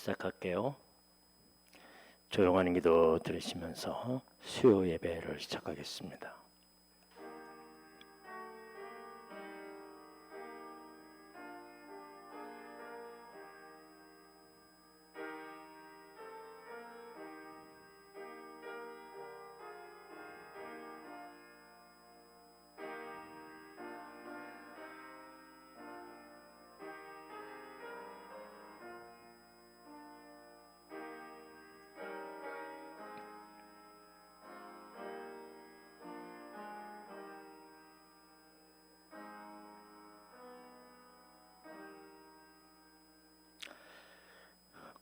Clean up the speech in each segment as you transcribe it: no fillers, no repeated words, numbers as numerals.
시작할게요. 조용한 기도 들으시면서 수요 예배를 시작하겠습니다.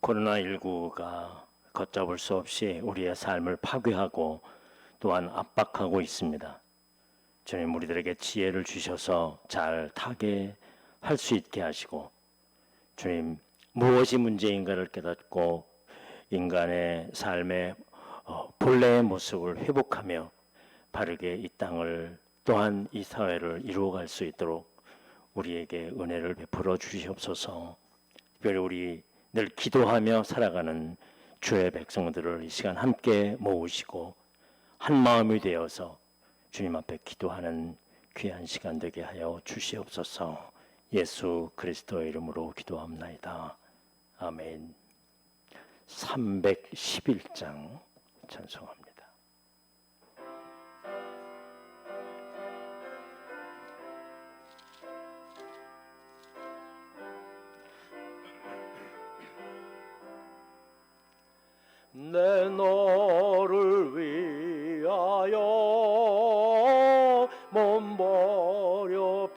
코로나19가 걷잡을 수 없이 우리의 삶을 파괴하고 또한 압박하고 있습니다. 주님, 우리들에게 지혜를 주셔서 잘 타게 할 수 있게 하시고, 주님, 무엇이 문제인가를 깨닫고 인간의 삶의 본래의 모습을 회복하며 바르게 이 땅을 또한 이 사회를 이루어갈 수 있도록 우리에게 은혜를 베풀어 주시옵소서. 특별히 우리 늘 기도하며 살아가는 주의 백성들을 이 시간 함께 모으시고 한 마음이 되어서 주님 앞에 기도하는 귀한 시간 되게 하여 주시옵소서. 예수 그리스도의 이름으로 기도합나이다. 아멘. 311장 찬송합니다. 내 너를 위하여 몸 버려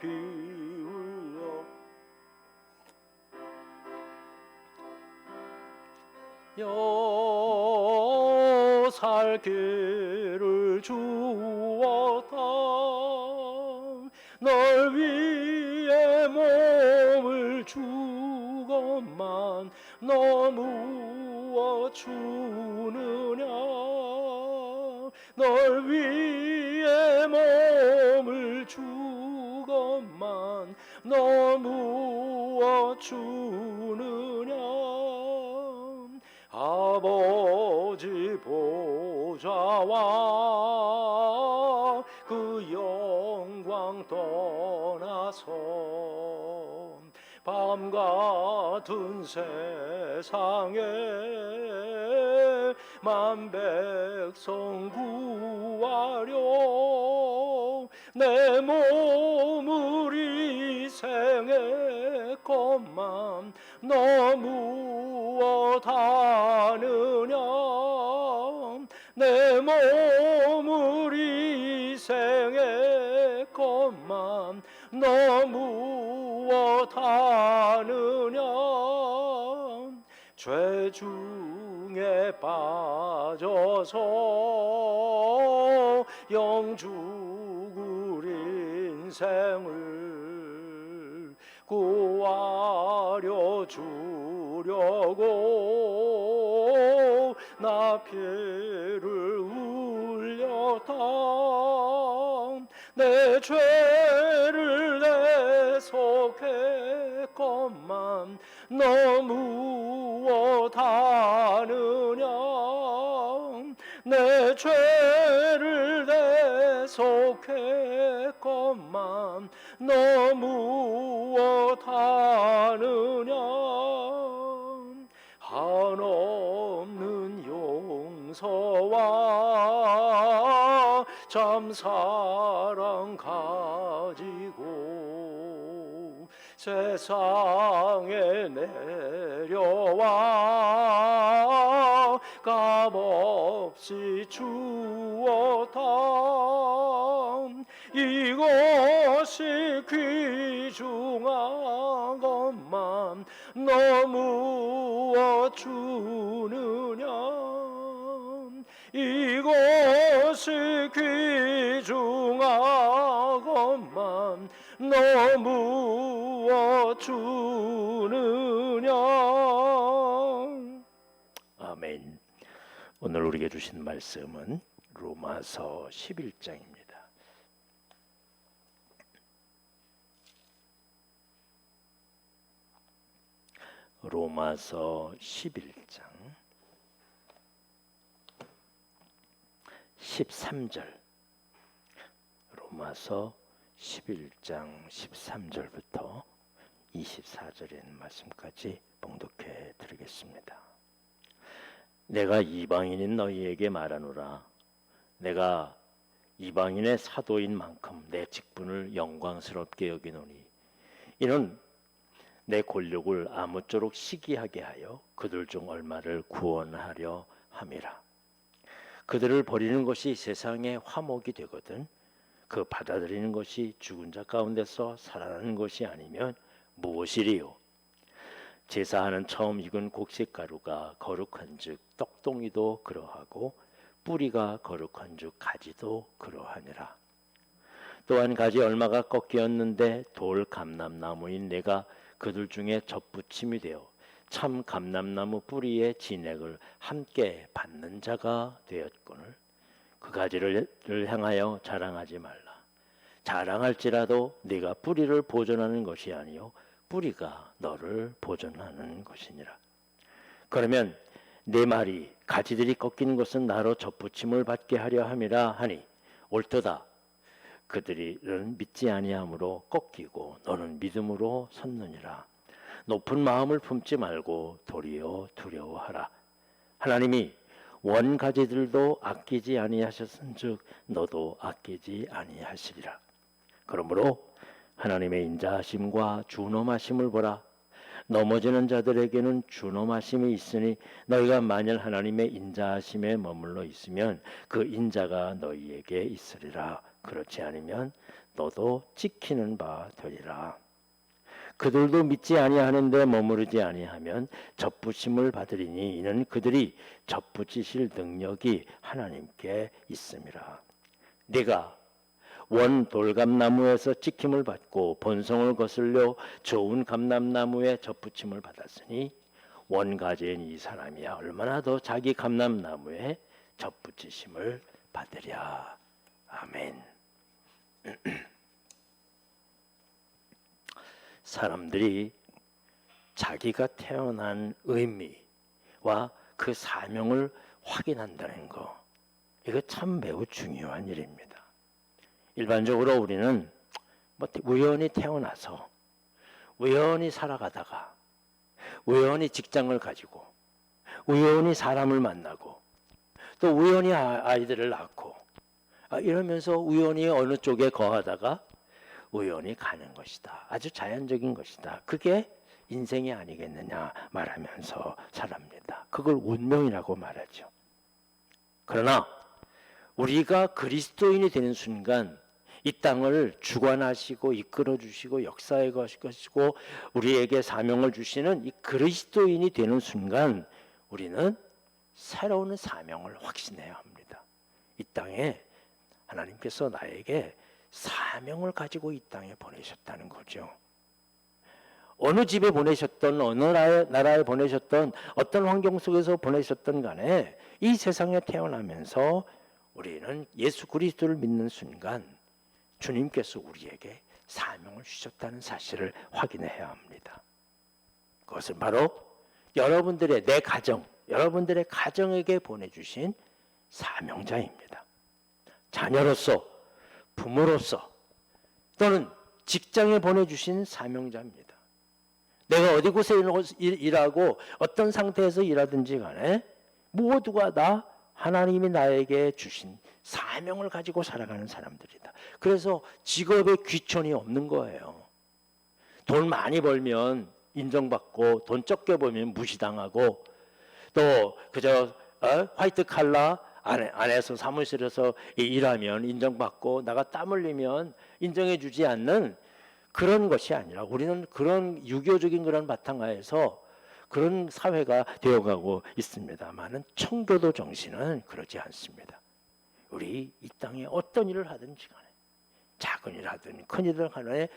비울려 살 길을 주었다. 널 위해 몸을 주건만 너무 주느냐. 널 위해 몸을 주건만 너무 주느냐. 아버지 보좌와 그 영광 떠나서 밤 같은 세상에 만 백성 구하려 내 몸을 희생했건만 너무 다느냐. 내 몸을 희생했건만 너무 다느냐. 죄 중에 빠져서 영 죽을 인생을 구하려 주려고 나 피를 흘렸다. 내 죄를 내속했건만 너무 다느냐. 내 죄를 내속했건만 너무 다느냐. 한없는 용서와 참 사랑 가지고 세상에 내려와 값없이 주었다. 이것이 귀중한 것만 너무 주느냐. 이것이 귀중한 것만 너무 주느냐. 아멘. 오늘 우리에게 주신 말씀은 로마서 11장입니다. 로마서 11장 13절, 로마서 11장 13절부터 24절에 있는 말씀까지 봉독해 드리겠습니다. 내가 이방인인 너희에게 말하노라. 내가 이방인의 사도인 만큼 내 직분을 영광스럽게 여기노니 이는 내 권력을 아무쪼록 시기하게 하여 그들 중 얼마를 구원하려 함이라. 그들을 버리는 것이 세상의 화목이 되거든 그 받아들이는 것이 죽은 자 가운데서 살아나는 것이 아니면 무엇이리요? 제사하는 처음 익은 곡식가루가 거룩한즉 떡동이도 그러하고 뿌리가 거룩한즉 가지도 그러하니라. 또한 가지 얼마가 꺾이었는데 돌 감람나무인 내가 그들 중에 접붙임이 되어 참 감람나무 뿌리의 진액을 함께 받는 자가 되었거늘 그 가지를 향하여 자랑하지 말라. 자랑할지라도 네가 뿌리를 보존하는 것이 아니요 뿌리가 너를 보존하는 것이니라. 그러면 내 말이 가지들이 꺾이는 것은 나로 접붙임을 받게 하려 함이라 하니 옳도다. 그들은 믿지 아니함으로 꺾이고 너는 믿음으로 섰느니라. 높은 마음을 품지 말고 도리어 두려워하라. 하나님이 원가지들도 아끼지 아니하셨은즉 너도 아끼지 아니하시리라. 그러므로 하나님의 인자하심과 준엄하심을 보라. 넘어지는 자들에게는 준엄하심이 있으니 너희가 만일 하나님의 인자하심에 머물러 있으면 그 인자가 너희에게 있으리라. 그렇지 않으면 너도 찍히는 바 되리라. 그들도 믿지 아니하는데 머무르지 아니하면 접붙임을 받으리니 이는 그들이 접붙이실 능력이 하나님께 있음이라. 네가 원 돌감나무에서 찍힘을 받고 본성을 거슬려 좋은 감람나무에 접붙임을 받았으니 원가지인 이 사람이야 얼마나 더 자기 감람나무에 접붙이심을 받으랴. 아멘. 사람들이 자기가 태어난 의미와 그 사명을 확인한다는 거, 이거 참 매우 중요한 일입니다. 일반적으로 우리는 우연히 태어나서 우연히 살아가다가 우연히 직장을 가지고 우연히 사람을 만나고 또 우연히 아이들을 낳고 이러면서 우연히 어느 쪽에 거하다가 우연히 가는 것이다. 아주 자연적인 것이다. 그게 인생이 아니겠느냐 말하면서 살합니다. 그걸 운명이라고 말하죠. 그러나 우리가 그리스도인이 되는 순간 이 땅을 주관하시고 이끌어주시고 역사해 가시고 우리에게 사명을 주시는 이 그리스도인이 되는 순간 우리는 새로운 사명을 확신해야 합니다. 이 땅에 하나님께서 나에게 사명을 가지고 이 땅에 보내셨다는 거죠. 어느 집에 보내셨던 어느 나라에 보내셨던 어떤 환경 속에서 보내셨던 간에 이 세상에 태어나면서 우리는 예수 그리스도를 믿는 순간 주님께서 우리에게 사명을 주셨다는 사실을 확인해야 합니다. 그것은 바로 여러분들의 내 가정, 여러분들의 가정에게 보내주신 사명자입니다. 자녀로서, 부모로서 또는 직장에 보내주신 사명자입니다. 내가 어디 곳에 일하고 어떤 상태에서 일하든지 간에 모두가 다 하나님이 나에게 주신 사명을 가지고 살아가는 사람들이다. 그래서 직업에 귀천이 없는 거예요. 돈 많이 벌면 인정받고 돈 적게 벌면 무시당하고 또 그저 화이트 칼라 안에서 사무실에서 일하면 인정받고 나가 땀 흘리면 인정해 주지 않는 그런 것이 아니라 우리는 그런 유교적인 그런 바탕하에서 그런 사회가 되어가고 있습니다만은 청교도 정신은 그러지 않습니다. 우리 이 땅에 어떤 일을 하든지 간에 작은 일 하든 큰 일을 하는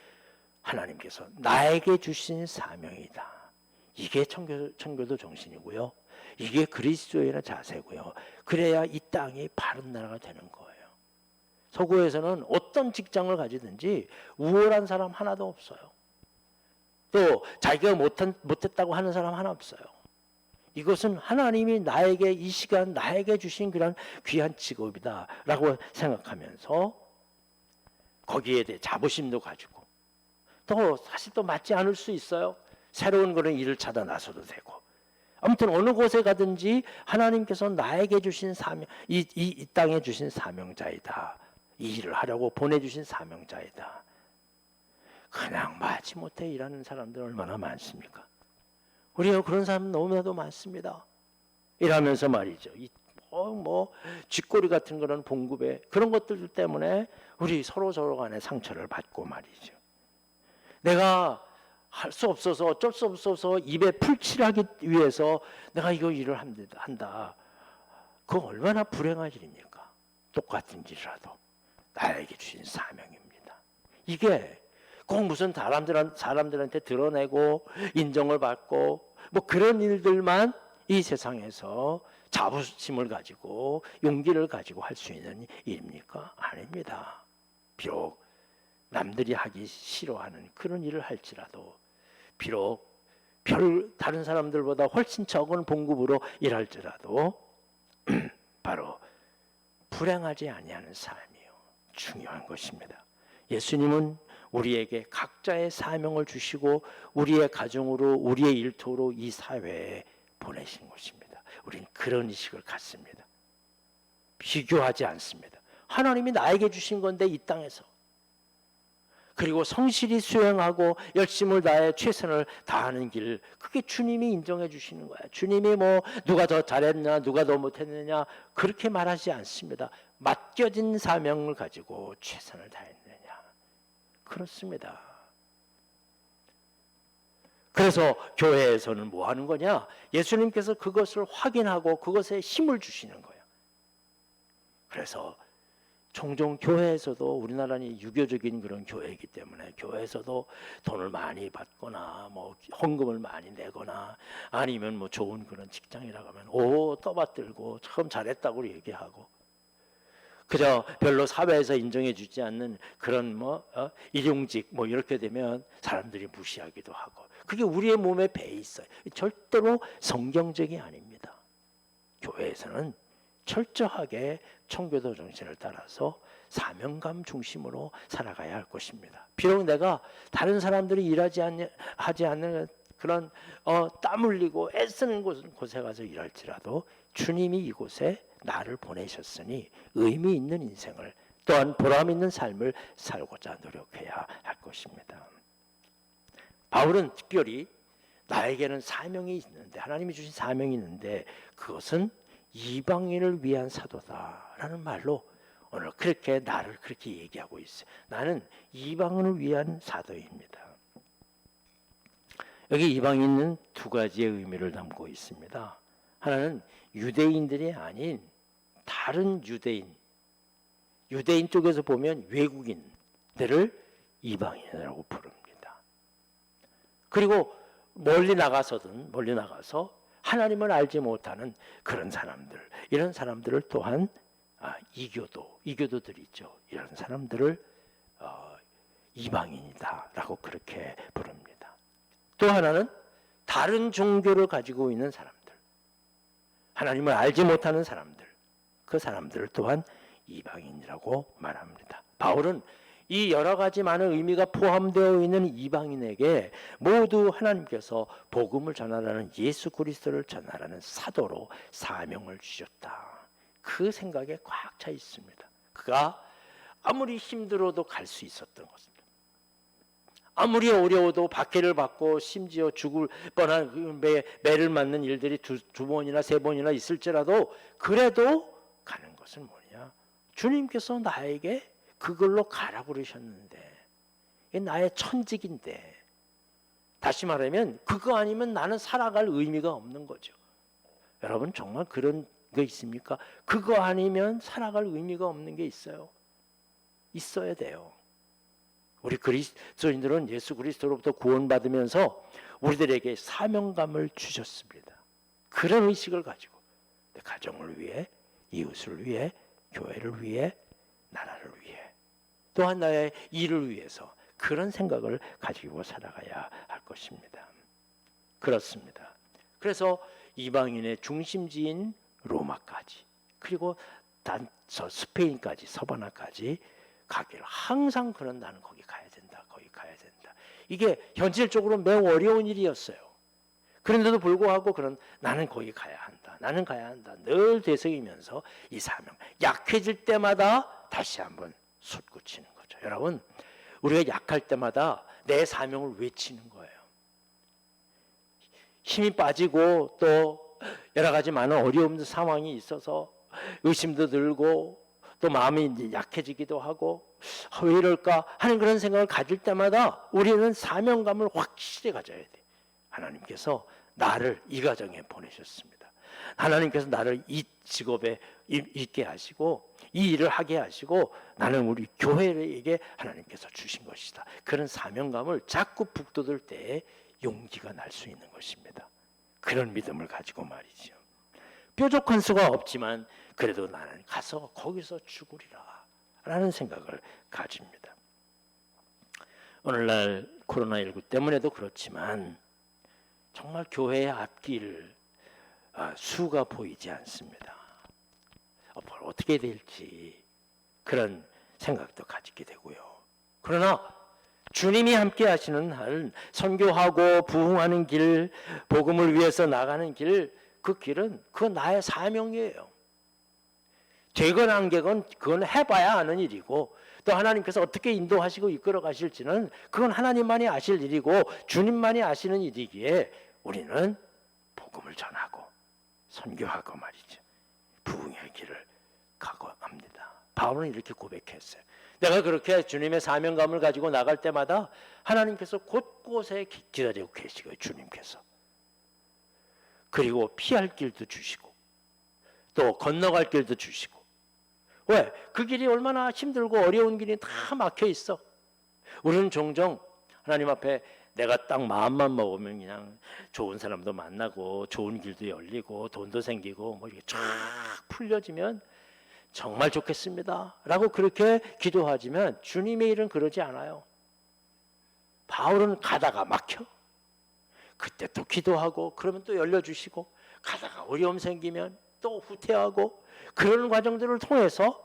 하나님께서 나에게 주신 사명이다. 이게 청교도 정신이고요. 이게 그리스도인의 자세고요. 그래야 이 땅이 바른 나라가 되는 거예요. 서구에서는 어떤 직장을 가지든지 우월한 사람 하나도 없어요. 또 자기가 못했다고 하는 사람 하나 없어요. 이것은 하나님이 나에게 이 시간 나에게 주신 그런 귀한 직업이다라고 생각하면서 거기에 대해 자부심도 가지고 또 사실 또 맞지 않을 수 있어요. 새로운 그런 일을 찾아 나서도 되고 아무튼 어느 곳에 가든지 하나님께서 나에게 주신 사명, 이 땅에 주신 사명자이다. 이 일을 하려고 보내주신 사명자이다. 그냥 마지못해 일하는 사람들 얼마나 많습니까? 우리가 그런 사람 너무나도 많습니다. 일하면서 말이죠. 쥐꼬리 같은 그런 봉급에 그런 것들 때문에 우리 서로 간에 상처를 받고 말이죠. 내가 할 수 없어서 어쩔 수 없어서 입에 풀칠하기 위해서 내가 이거 일을 한다. 그거 얼마나 불행한 일입니까? 똑같은 일이라도 나에게 주신 사명입니다. 이게 꼭 무슨 사람들한테 드러내고 인정을 받고 뭐 그런 일들만 이 세상에서 자부심을 가지고 용기를 가지고 할 수 있는 일입니까? 아닙니다. 비록 남들이 하기 싫어하는 그런 일을 할지라도 비록 다른 사람들보다 훨씬 적은 봉급으로 일할지라도 바로 불행하지 아니하는 삶이요 중요한 것입니다. 예수님은 우리에게 각자의 사명을 주시고 우리의 가정으로 우리의 일터로 이 사회에 보내신 것입니다. 우리는 그런 의식을 갖습니다. 비교하지 않습니다. 하나님이 나에게 주신 건데 이 땅에서 그리고 성실히 수행하고 열심을 다해 최선을 다하는 길 그게 주님이 인정해 주시는 거예요. 주님이 뭐 누가 더 잘했냐 누가 더 못했느냐 그렇게 말하지 않습니다. 맡겨진 사명을 가지고 최선을 다했느냐 그렇습니다. 그래서 교회에서는 뭐 하는 거냐? 예수님께서 그것을 확인하고 그것에 힘을 주시는 거예요. 그래서 종종 교회에서도 우리나라는 유교적인 그런 교회이기 때문에 교회에서도 돈을 많이 받거나 뭐 헌금을 많이 내거나 아니면 뭐 좋은 그런 직장이라고 하면 떠받들고 참 잘했다고 얘기하고 그저 별로 사회에서 인정해 주지 않는 그런 일용직 이렇게 되면 사람들이 무시하기도 하고 그게 우리의 몸에 배에 있어요. 절대로 성경적이 아닙니다. 교회에서는 철저하게 청교도 정신을 따라서 사명감 중심으로 살아가야 할 것입니다. 비록 내가 다른 사람들이 하지 않는 그런 땀 흘리고 애쓰는 곳에 가서 일할지라도 주님이 이곳에 나를 보내셨으니 의미 있는 인생을 또한 보람 있는 삶을 살고자 노력해야 할 것입니다. 바울은 특별히 나에게는 사명이 있는데 하나님이 주신 사명이 있는데 그것은 이방인을 위한 사도다라는 말로 오늘 나를 그렇게 얘기하고 있어요. 나는 이방인을 위한 사도입니다. 여기 이방인은 두 가지의 의미를 담고 있습니다. 하나는 유대인들이 아닌 다른 유대인 쪽에서 보면 외국인들을 이방인이라고 부릅니다. 그리고 멀리 나가서 하나님을 알지 못하는 그런 사람들, 이런 사람들을 또한 이교도들이 있죠. 이런 사람들을 이방인이다라고 그렇게 부릅니다. 또 하나는 다른 종교를 가지고 있는 사람들, 하나님을 알지 못하는 사람들, 그 사람들을 또한 이방인이라고 말합니다. 바울은 이 여러 가지 많은 의미가 포함되어 있는 이방인에게 모두 하나님께서 복음을 전하라는 예수 그리스도를 전하라는 사도로 사명을 주셨다. 그 생각에 꽉 차 있습니다. 그가 아무리 힘들어도 갈 수 있었던 것입니다. 아무리 어려워도 박해를 받고 심지어 죽을 뻔한 매를 맞는 일들이 두 번이나 세 번이나 있을지라도 그래도 가는 것은 뭐냐? 주님께서 나에게 그걸로 가라고 그러셨는데 나의 천직인데 다시 말하면 그거 아니면 나는 살아갈 의미가 없는 거죠. 여러분 정말 그런 거 있습니까? 그거 아니면 살아갈 의미가 없는 게 있어요. 있어야 돼요. 우리 그리스도인들은 예수 그리스도로부터 구원받으면서 우리들에게 사명감을 주셨습니다. 그런 의식을 가지고 내 가정을 위해, 이웃을 위해, 교회를 위해, 나라를 위해, 또한 나의 일을 위해서 그런 생각을 가지고 살아가야 할 것입니다. 그렇습니다. 그래서 이방인의 중심지인 로마까지, 그리고 저 스페인까지, 서바나까지 가기를 항상 그런, 나는 거기 가야 된다, 거기 가야 된다. 이게 현실적으로 매우 어려운 일이었어요. 그런데도 불구하고 나는 거기 가야 한다, 나는 가야 한다, 늘 되새기면서 이 사명, 약해질 때마다 다시 한번 솟구치는 거죠. 여러분, 우리가 약할 때마다 내 사명을 외치는 거예요. 힘이 빠지고 또 여러 가지 많은 어려운 상황이 있어서 의심도 들고 또 마음이 이제 약해지기도 하고, 왜 이럴까 하는 그런 생각을 가질 때마다 우리는 사명감을 확실히 가져야 돼. 하나님께서 나를 이 가정에 보내셨습니다. 하나님께서 나를 이 직업에 있게 하시고 이 일을 하게 하시고 나는 우리 교회에게 하나님께서 주신 것이다. 그런 사명감을 자꾸 북돋을 때에 용기가 날 수 있는 것입니다. 그런 믿음을 가지고 말이죠. 뾰족한 수가 없지만 그래도 나는 가서 거기서 죽으리라 라는 생각을 가집니다. 오늘날 코로나19 때문에도 그렇지만 정말 교회의 앞길 수가 보이지 않습니다. 어떻게 될지 그런 생각도 가지게 되고요. 그러나 주님이 함께 하시는 한 선교하고 부흥하는 길, 복음을 위해서 나가는 길, 그 길은 나의 사명이에요. 되건 안 되건 그건 해봐야 하는 일이고, 또 하나님께서 어떻게 인도하시고 이끌어 가실지는 그건 하나님만이 아실 일이고 주님만이 아시는 일이기에 우리는 복음을 전하고 선교하고 말이죠, 부흥의 길을 가고 합니다. 바울은 이렇게 고백했어요. 내가 그렇게 주님의 사명감을 가지고 나갈 때마다 하나님께서 곳곳에 기다리고 계시고요, 주님께서. 그리고 피할 길도 주시고 또 건너갈 길도 주시고. 왜? 그 길이 얼마나 힘들고 어려운 길이 다 막혀 있어. 우리는 종종 하나님 앞에 내가 딱 마음만 먹으면 그냥 좋은 사람도 만나고 좋은 길도 열리고 돈도 생기고 뭐 이게 쫙 풀려지면 정말 좋겠습니다 라고 그렇게 기도하지만 주님의 일은 그러지 않아요. 바울은 가다가 막혀. 그때 또 기도하고 그러면 또 열려주시고, 가다가 어려움 생기면 또 후퇴하고, 그런 과정들을 통해서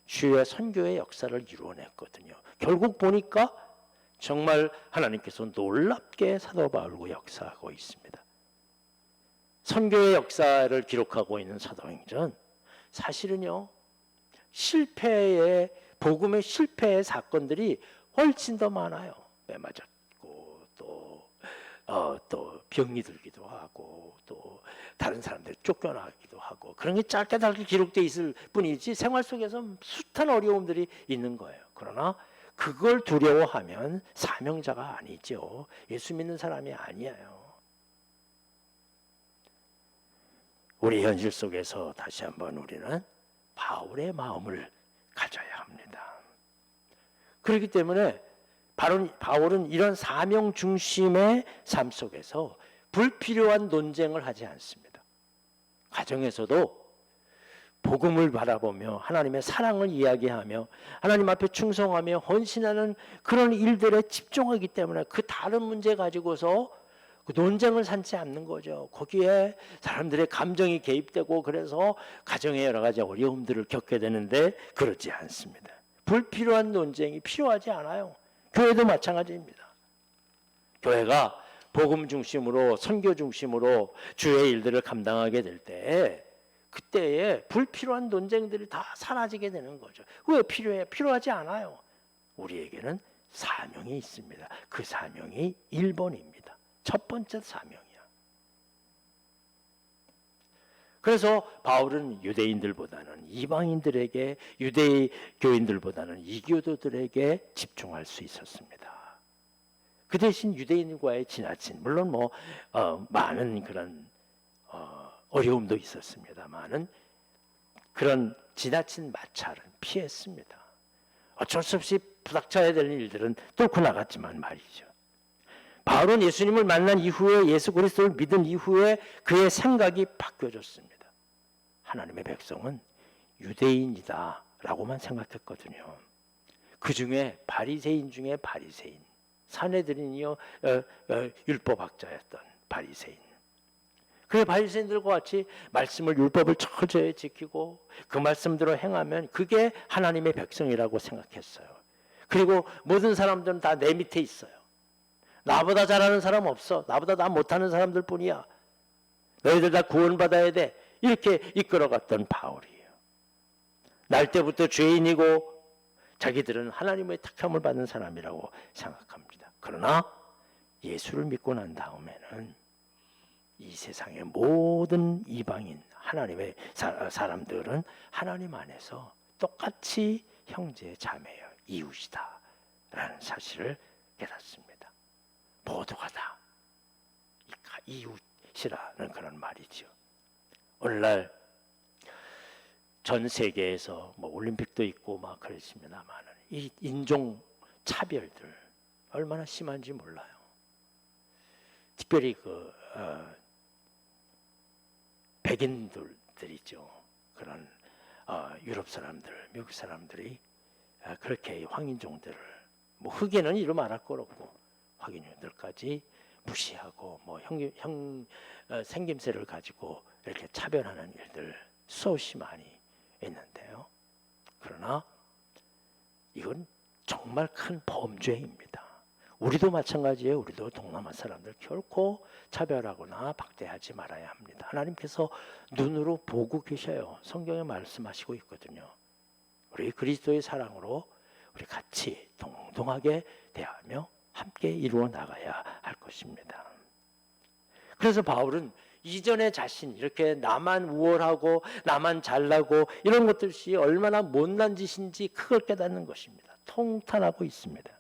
주의 선교의 역사를 이루어냈거든요. 결국 보니까 정말 하나님께서 놀랍게 사도 바울과 역사하고 있습니다. 선교의 역사를 기록하고 있는 사도행전, 사실은요 복음의 실패의 사건들이 훨씬 더 많아요. 매 맞았고 또 병이 들기도 하고 또 다른 사람들 쫓겨나기도 하고, 그런 게 짧게 기록되어 있을 뿐이지 생활 속에서 숱한 어려움들이 있는 거예요. 그러나 그걸 두려워하면 사명자가 아니죠. 예수 믿는 사람이 아니에요. 우리 현실 속에서 다시 한번 우리는 바울의 마음을 가져야 합니다. 그렇기 때문에 바울은 이런 사명 중심의 삶 속에서 불필요한 논쟁을 하지 않습니다. 가정에서도 복음을 바라보며 하나님의 사랑을 이야기하며 하나님 앞에 충성하며 헌신하는 그런 일들에 집중하기 때문에 그 다른 문제 가지고서 논쟁을 삼지 않는 거죠. 거기에 사람들의 감정이 개입되고 그래서 가정의 여러 가지 어려움들을 겪게 되는데 그렇지 않습니다. 불필요한 논쟁이 필요하지 않아요. 교회도 마찬가지입니다. 교회가 복음 중심으로 선교 중심으로 주의 일들을 감당하게 될 때 그때에 불필요한 논쟁들이 다 사라지게 되는 거죠. 왜 필요해? 필요하지 않아요. 우리에게는 사명이 있습니다. 그 사명이 1번입니다. 첫 번째 사명이야. 그래서 바울은 유대인들보다는 이방인들에게, 유대교인들보다는 이교도들에게 집중할 수 있었습니다. 그 대신 유대인과의 지나친, 물론 많은 그런 어려움도 있었습니다만은 그런 지나친 마찰은 피했습니다. 어쩔 수 없이 부닥쳐야 되는 일들은 뚫고 나갔지만 말이죠. 바울은 예수님을 만난 이후에, 예수 그리스도를 믿은 이후에 그의 생각이 바뀌어졌습니다. 하나님의 백성은 유대인이다 라고만 생각했거든요. 그 중에 바리새인 중에 바리새인, 사내들이요 율법학자였던 바리새인. 그 바리새인들과 같이 말씀을 율법을 철저히 지키고 그 말씀대로 행하면 그게 하나님의 백성이라고 생각했어요. 그리고 모든 사람들은 다 내 밑에 있어요. 나보다 잘하는 사람 없어. 나보다 나 못하는 사람들 뿐이야. 너희들 다 구원받아야 돼. 이렇게 이끌어갔던 바울이에요. 날 때부터 죄인이고 자기들은 하나님의 택함을 받는 사람이라고 생각합니다. 그러나 예수를 믿고 난 다음에는 이 세상의 모든 이방인 하나님의 사람들은 하나님 안에서 똑같이 형제 자매요 이웃이다 라는 사실을 깨닫습니다. 모두가 다 이웃이라는 그런 말이죠. 오늘날 전 세계에서 뭐 올림픽도 있고 막 그렇습니다만은 이 인종 차별들 얼마나 심한지 몰라요. 특별히 백인들이죠. 그런 유럽 사람들, 미국 사람들이 그렇게 황인종들을 뭐 흑인은 이름 알을 것 없고 황인종들까지 무시하고 뭐 생김새를 가지고 이렇게 차별하는 일들 수없이 많이 있는데요. 그러나 이건 정말 큰 범죄입니다. 우리도 마찬가지예요. 우리도 동남아 사람들 결코 차별하거나 박대하지 말아야 합니다. 하나님께서 눈으로 보고 계셔요. 성경에 말씀하시고 있거든요. 우리 그리스도의 사랑으로 우리 같이 동등하게 대하며 함께 이루어 나가야 할 것입니다. 그래서 바울은 이전의 자신, 이렇게 나만 우월하고 나만 잘나고 이런 것들이 얼마나 못난 짓인지 그걸 깨닫는 것입니다. 통탄하고 있습니다.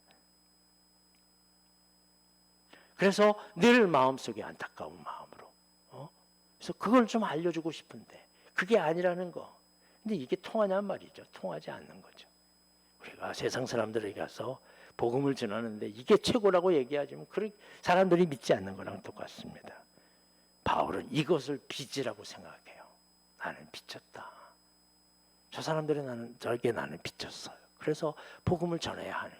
그래서 늘 마음속에 안타까운 마음으로 그래서 그걸 좀 알려주고 싶은데 그게 아니라는 거. 근데 이게 통하냔 말이죠. 통하지 않는 거죠. 우리가 세상 사람들에게 가서 복음을 전하는데 이게 최고라고 얘기하지만 그 사람들이 믿지 않는 거랑 똑같습니다. 바울은 이것을 빚이라고 생각해요. 나는 빚졌다. 저 사람들이 저에게 나는 빚졌어요. 그래서 복음을 전해야 하는 거.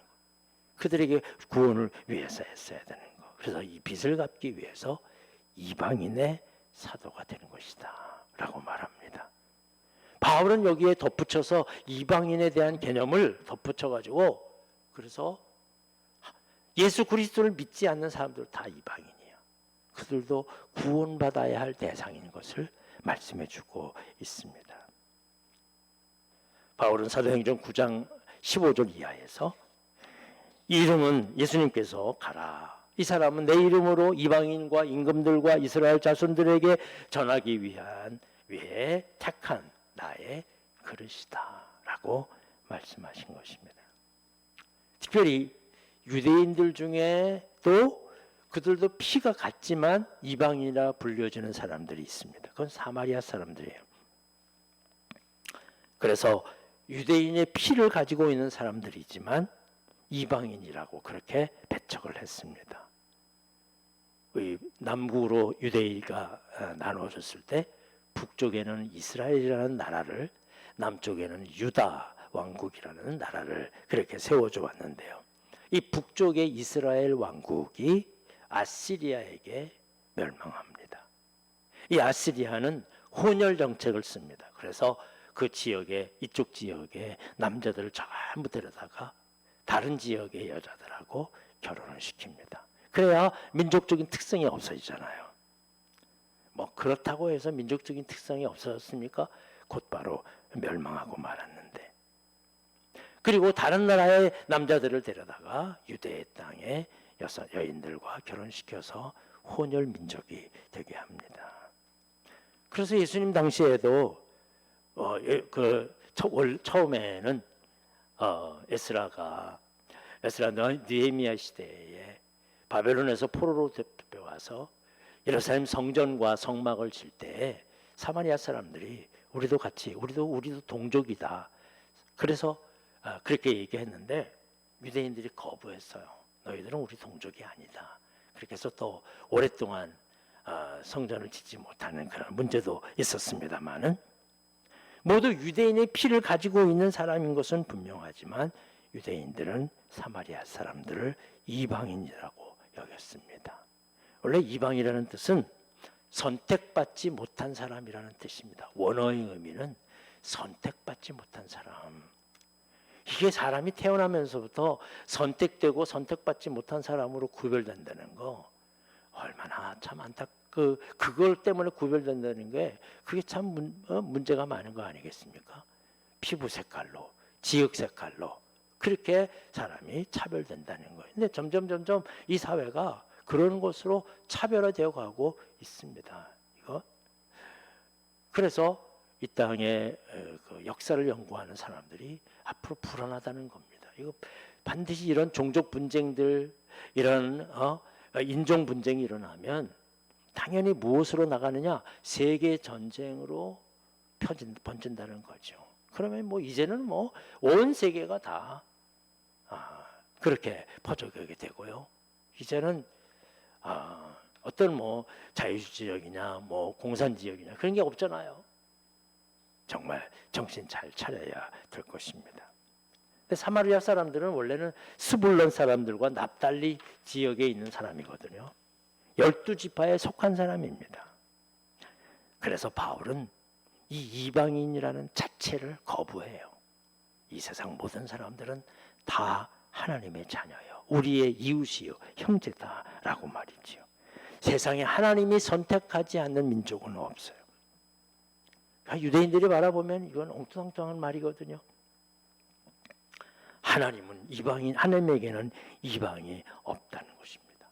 그들에게 구원을 위해서 했어야 되는 거. 그래서 이 빚을 갚기 위해서 이방인의 사도가 되는 것이다 라고 말합니다. 바울은 여기에 덧붙여서 이방인에 대한 개념을 덧붙여가지고 그래서 예수 그리스도를 믿지 않는 사람들 다 이방인이에요. 그들도 구원받아야 할 대상인 것을 말씀해주고 있습니다. 바울은 사도행전 9장 15절 이하에서 이 이름은 예수님께서 가라. 이 사람은 내 이름으로 이방인과 임금들과 이스라엘 자손들에게 전하기 위해 택한 나의 그릇이다 라고 말씀하신 것입니다. 특별히 유대인들 중에 또 그들도 피가 같지만 이방인이라 불려지는 사람들이 있습니다. 그건 사마리아 사람들이에요. 그래서 유대인의 피를 가지고 있는 사람들이지만 이방인이라고 그렇게 배척을 했습니다. 남북으로 유대인가 나누어졌을 때 북쪽에는 이스라엘이라는 나라를, 남쪽에는 유다 왕국이라는 나라를 그렇게 세워줘 왔는데요. 이 북쪽의 이스라엘 왕국이 아시리아에게 멸망합니다. 이 아시리아는 혼혈 정책을 씁니다. 그래서 그 지역에, 이쪽 지역에 남자들을 전부 데려다가 다른 지역의 여자들하고 결혼을 시킵니다. 그래야 민족적인 특성이 없어지잖아요. 뭐 그렇다고 해서 민족적인 특성이 없어졌습니까? 곧바로 멸망하고 말았는데. 그리고 다른 나라의 남자들을 데려다가 유대의 땅에 여인들과 결혼시켜서 혼혈 민족이 되게 합니다. 그래서 예수님 당시에도 처음에는 에스라 느헤미야 시대에 바벨론에서 포로로 잡혀와서 예루살렘 성전과 성막을 칠 때 사마리아 사람들이 우리도 동족이다. 그래서 그렇게 얘기했는데 유대인들이 거부했어요. 너희들은 우리 동족이 아니다. 그렇게 해서 또 오랫동안 성전을 짓지 못하는 그런 문제도 있었습니다만은 모두 유대인의 피를 가지고 있는 사람인 것은 분명하지만 유대인들은 사마리아 사람들을 이방인이라고 여겼습니다. 원래 이방이라는 뜻은 선택받지 못한 사람이라는 뜻입니다. 원어의 의미는 선택받지 못한 사람. 이게 사람이 태어나면서부터 선택되고 선택받지 못한 사람으로 구별된다는 거 얼마나 참 그걸 때문에 구별된다는 게 그게 참 문제가 많은 거 아니겠습니까? 피부 색깔로, 지역 색깔로 그렇게 사람이 차별된다는 거예요. 근데 점점 이 사회가 그런 것으로 차별화되어 가고 있습니다. 이거 그래서 이 땅의 그 역사를 연구하는 사람들이 앞으로 불안하다는 겁니다. 이거 반드시 이런 종족 분쟁들, 이런 인종 분쟁이 일어나면 당연히 무엇으로 나가느냐? 세계 전쟁으로 번진다는 거죠. 그러면 뭐 이제는 뭐 온 세계가 다 그렇게 퍼져가게 되고요. 이제는 어떤 뭐 자유주의적이냐, 뭐 공산주의적이냐 그런 게 없잖아요. 정말 정신 잘 차려야 될 것입니다. 근데 사마리아 사람들은 원래는 스불론 사람들과 납달리 지역에 있는 사람이거든요. 12지파에 속한 사람입니다. 그래서 바울은 이 이방인이라는 자체를 거부해요. 이 세상 모든 사람들은 다 하나님의 자녀예요. 우리의 이웃이요, 형제다라고 말이지요. 세상에 하나님이 선택하지 않는 민족은 없어요. 유대인들이 바라보면 이건 엉뚱한 말이거든요. 하나님에게는 이방이 없다는 것입니다.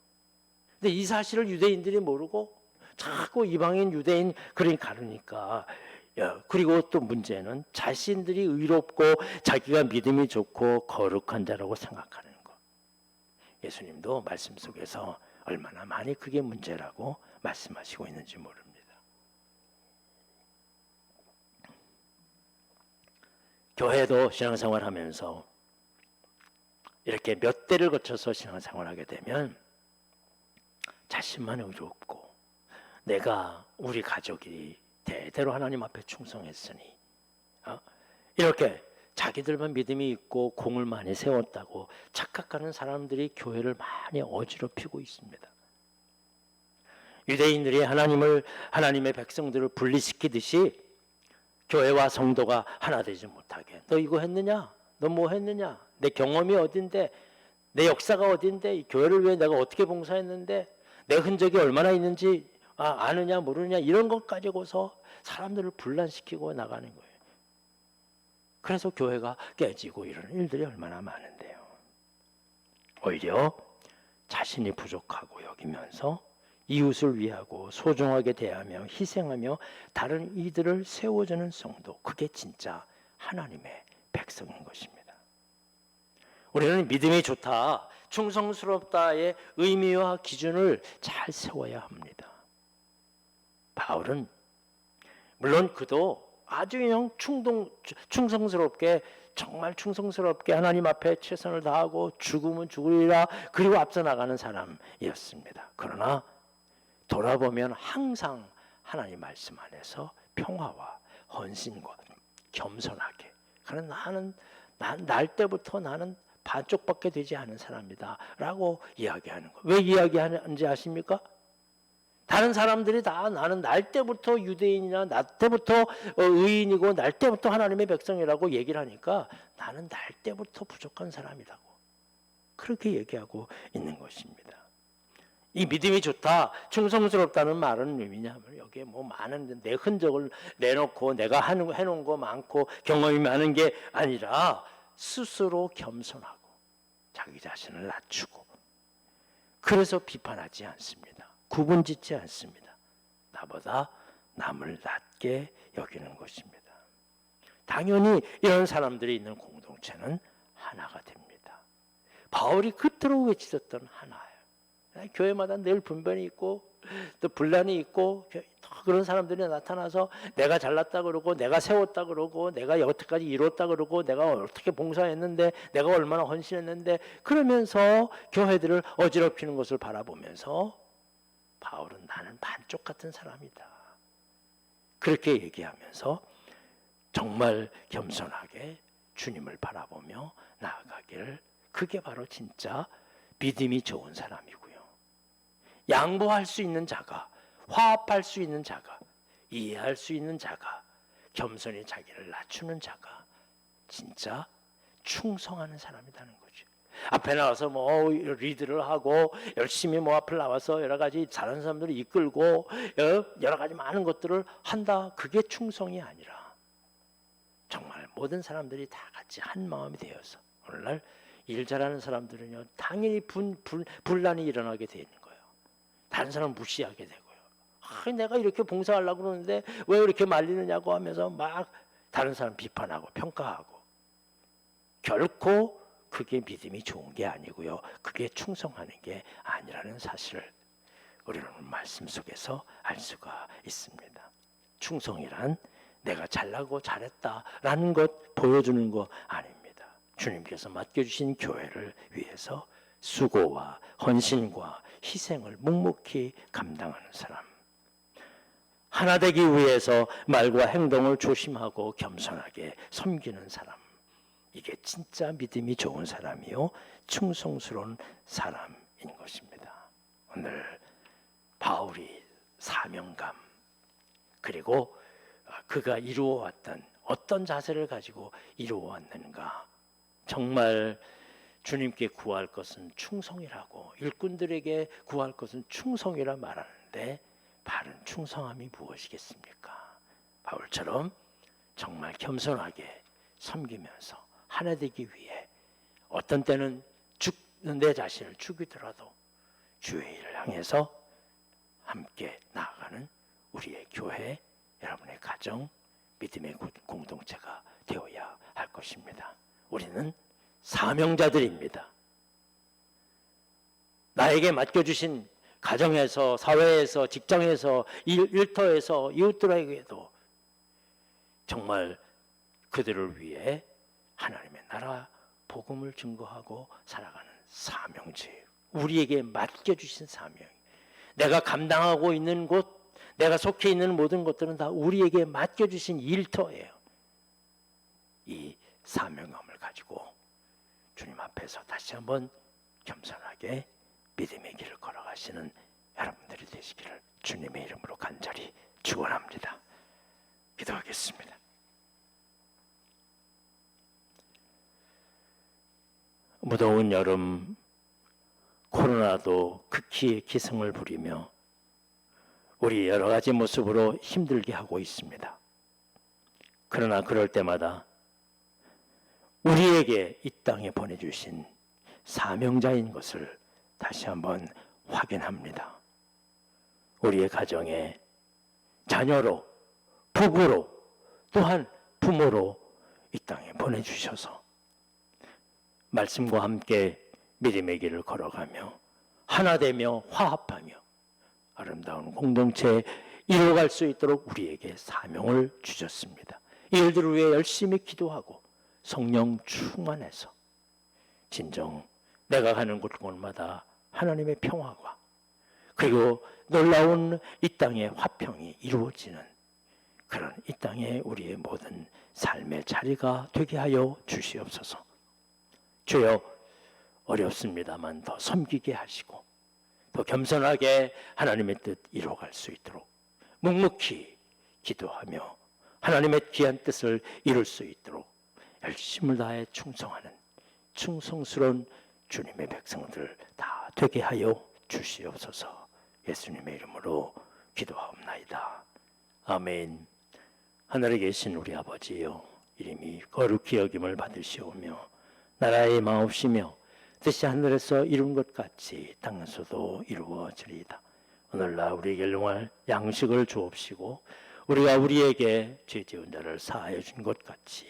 근데 이 사실을 유대인들이 모르고 자꾸 이방인, 유대인 그런 가르니까 그리고 또 문제는 자신들이 의롭고 자기가 믿음이 좋고 거룩한 자라고 생각하는 것. 예수님도 말씀 속에서 얼마나 많이 그게 문제라고 말씀하시고 있는지 모릅니다. 교회도 신앙생활하면서 이렇게 몇 대를 거쳐서 신앙생활하게 되면 자신만 의롭고 우리 가족이 대대로 하나님 앞에 충성했으니 이렇게 자기들만 믿음이 있고 공을 많이 세웠다고 착각하는 사람들이 교회를 많이 어지럽히고 있습니다. 유대인들이 하나님의 백성들을 분리시키듯이 교회와 성도가 하나 되지 못하게. 너 이거 했느냐? 너 뭐 했느냐? 내 경험이 어딘데? 내 역사가 어딘데? 이 교회를 위해 내가 어떻게 봉사했는데? 내 흔적이 얼마나 있는지 아느냐 모르느냐 이런 것 가지고서 사람들을 분란시키고 나가는 거예요. 그래서 교회가 깨지고 이런 일들이 얼마나 많은데요. 오히려 자신이 부족하고 여기면서 이웃을 위하고 소중하게 대하며 희생하며 다른 이들을 세워주는 성도, 그게 진짜 하나님의 백성인 것입니다. 우리는 믿음이 좋다, 충성스럽다의 의미와 기준을 잘 세워야 합니다. 바울은 물론 그도 아주 그냥 충성스럽게 정말 충성스럽게 하나님 앞에 최선을 다하고 죽으면 죽으리라 그리고 앞서 나가는 사람이었습니다. 그러나 돌아보면 항상 하나님 말씀 안에서 평화와 헌신과 겸손하게, 그러나 날 때부터 나는 반쪽밖에 되지 않은 사람이다 라고 이야기하는 거예요. 왜 이야기하는지 아십니까? 다른 사람들이 다 나는 날 때부터 유대인이나 날 때부터 의인이고 날 때부터 하나님의 백성이라고 얘기를 하니까 나는 날 때부터 부족한 사람이라고 그렇게 얘기하고 있는 것입니다. 이 믿음이 좋다, 충성스럽다는 말은 의미냐면 여기에 뭐 많은 내 흔적을 내놓고 내가 해놓은 거 많고 경험이 많은 게 아니라 스스로 겸손하고 자기 자신을 낮추고 그래서 비판하지 않습니다. 구분짓지 않습니다. 나보다 남을 낮게 여기는 것입니다. 당연히 이런 사람들이 있는 공동체는 하나가 됩니다. 바울이 그토록 외치셨던 하나예요. 교회마다 늘 분변이 있고 또 분란이 있고 그런 사람들이 나타나서 내가 잘났다 그러고 내가 세웠다 그러고 내가 여태까지 이뤘다 그러고 내가 어떻게 봉사했는데 내가 얼마나 헌신했는데 그러면서 교회들을 어지럽히는 것을 바라보면서 바울은 나는 반쪽 같은 사람이다. 그렇게 얘기하면서 정말 겸손하게 주님을 바라보며 나아가기를, 그게 바로 진짜 믿음이 좋은 사람이고요. 양보할 수 있는 자가, 화합할 수 있는 자가, 이해할 수 있는 자가, 겸손히 자기를 낮추는 자가 진짜 충성하는 사람이라는 거죠. 앞에 나와서 뭐 리드를 하고 열심히 뭐 앞을 나와서 여러 가지 잘하는 사람들을 이끌고 여러 가지 많은 것들을 한다, 그게 충성이 아니라 정말 모든 사람들이 다 같이 한 마음이 되어서, 오늘날 일 잘하는 사람들은요 당연히 분란이 일어나게 되는 거예요. 다른 사람 무시하게 되고요. 내가 이렇게 봉사하려고 그러는데 왜 이렇게 말리느냐고 하면서 막 다른 사람 비판하고 평가하고, 결코 그게 믿음이 좋은 게 아니고요. 그게 충성하는 게 아니라는 사실을 우리는 말씀 속에서 알 수가 있습니다. 충성이란 내가 잘나고 잘했다라는 것 보여주는 거 아닙니다. 주님께서 맡겨주신 교회를 위해서 수고와 헌신과 희생을 묵묵히 감당하는 사람, 하나 되기 위해서 말과 행동을 조심하고 겸손하게 섬기는 사람, 이게 진짜 믿음이 좋은 사람이요 충성스러운 사람인 것입니다. 오늘 바울이 사명감, 그리고 그가 이루어왔던 어떤 자세를 가지고 이루어왔는가, 정말 주님께 구할 것은 충성이라고, 일꾼들에게 구할 것은 충성이라 말하는데 바른 충성함이 무엇이겠습니까? 바울처럼 정말 겸손하게 섬기면서 하나 되기 위해 어떤 때는 죽는 내 자신을 죽이더라도 주의 일을 향해서 함께 나아가는 우리의 교회, 여러분의 가정, 믿음의 공동체가 되어야 할 것입니다. 우리는 사명자들입니다. 나에게 맡겨주신 가정에서, 사회에서, 직장에서, 일터에서 이웃들에게도 정말 그들을 위해 하나님의 나라 복음을 증거하고 살아가는 사명지, 우리에게 맡겨주신 사명, 내가 감당하고 있는 곳, 내가 속해 있는 모든 것들은 다 우리에게 맡겨주신 일터예요. 이 사명감을 가지고 주님 앞에서 다시 한번 겸손하게 믿음의 길을 걸어가시는 여러분들이 되시기를 주님의 이름으로 간절히 축원합니다. 기도하겠습니다. 무더운 여름, 코로나도 극히 기승을 부리며 우리 여러 가지 모습으로 힘들게 하고 있습니다. 그러나 그럴 때마다 우리에게 이 땅에 보내주신 사명자인 것을 다시 한번 확인합니다. 우리의 가정에 자녀로, 부부로, 또한 부모로 이 땅에 보내주셔서 말씀과 함께 믿음의 길을 걸어가며 하나 되며 화합하며 아름다운 공동체에 이뤄갈 수 있도록 우리에게 사명을 주셨습니다. 이 일들을 위해 열심히 기도하고 성령 충만해서 진정 내가 가는 곳곳마다 하나님의 평화가, 그리고 놀라운 이 땅의 화평이 이루어지는 그런 이 땅의 우리의 모든 삶의 자리가 되게 하여 주시옵소서. 주여, 어렵습니다만 더 섬기게 하시고 더 겸손하게 하나님의 뜻 이루어갈 수 있도록 묵묵히 기도하며 하나님의 귀한 뜻을 이룰 수 있도록 열심을 다해 충성하는 충성스러운 주님의 백성들 다 되게 하여 주시옵소서. 예수님의 이름으로 기도하옵나이다. 아멘. 하늘에 계신 우리 아버지여, 이름이 거룩히 여김을 받으시오며 나라의 마옵시며 뜻이 하늘에서 이룬 것 같이 땅에서도 이루어지리이다. 오늘날 우리에게 일용할 양식을 주옵시고 우리가 우리에게 죄 지은 자를 사하여 준 것 같이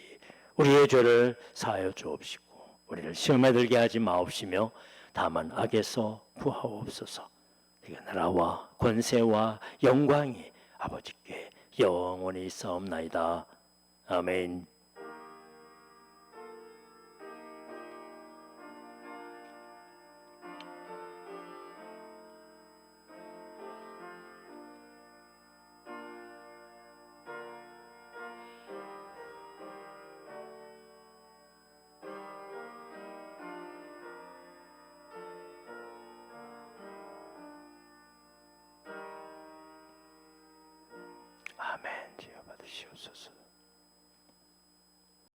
우리의 죄를 사하여 주옵시고 우리를 시험에 들게 하지 마옵시며 다만 악에서 구하옵소서. 이게 나라와 권세와 영광이 아버지께 영원히 있사옵나이다. 아멘. 주시옵소서.